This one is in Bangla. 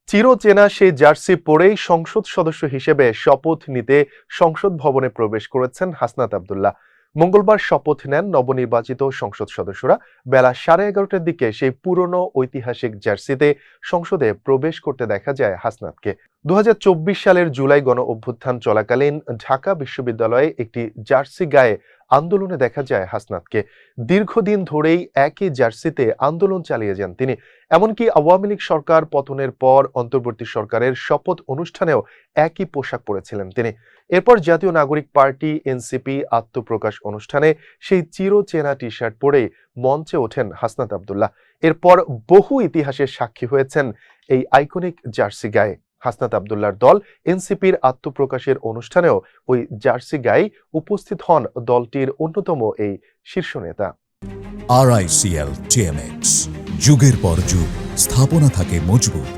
চিরচেনা সেই জার্সি পরেই সংসদ সদস্য হিসেবে শপথ নিতে সংসদ ভবনে প্রবেশ করেছেন হাসনাত আব্দুল্লাহ। মঙ্গলবার শপথ নেন নবনির্বাচিত সংসদ সদস্যরা। বেলা 11:30টার দিকে সেই পুরনো ঐতিহাসিক জার্সিতে সংসদে প্রবেশ করতে দেখা যায় হাসনাতকে। 2024 সালের জুলাই গণ অভ্যুত্থান চলাকালীন ঢাকা বিশ্ববিদ্যালয়ে একটি জার্সি গায়ে আন্দোলনে দেখা যায় হাসনাতকে। দীর্ঘদিন ধরেই একই জার্সিতে আন্দোলন চালিয়ে যান তিনি। এমনকি আওয়ামী লীগ সরকার পতনের পর অন্তর্বর্তী সরকারের শপথ অনুষ্ঠানেও একই পোশাক পরেছিলেন তিনি। এরপর জাতীয় নাগরিক পার্টি এনসিপি আত্মপ্রকাশ অনুষ্ঠানে সেই চিরচেনা টি শার্ট পরেই মঞ্চে ওঠেন হাসনাত আব্দুল্লাহ। এরপর বহু ইতিহাসের সাক্ষী হয়েছেন এই আইকনিক জার্সি গায়ে। হাসনাত আব্দুল্লাহর দল এনসিপির আত্মপ্রকাশের অনুষ্ঠানেও ওই জার্সি গায়ে উপস্থিত হন দলটির অন্যতম এই শীর্ষ নেতা। RICL TMX, যুগের পর যুগ স্থাপনা থাকে মজবুত।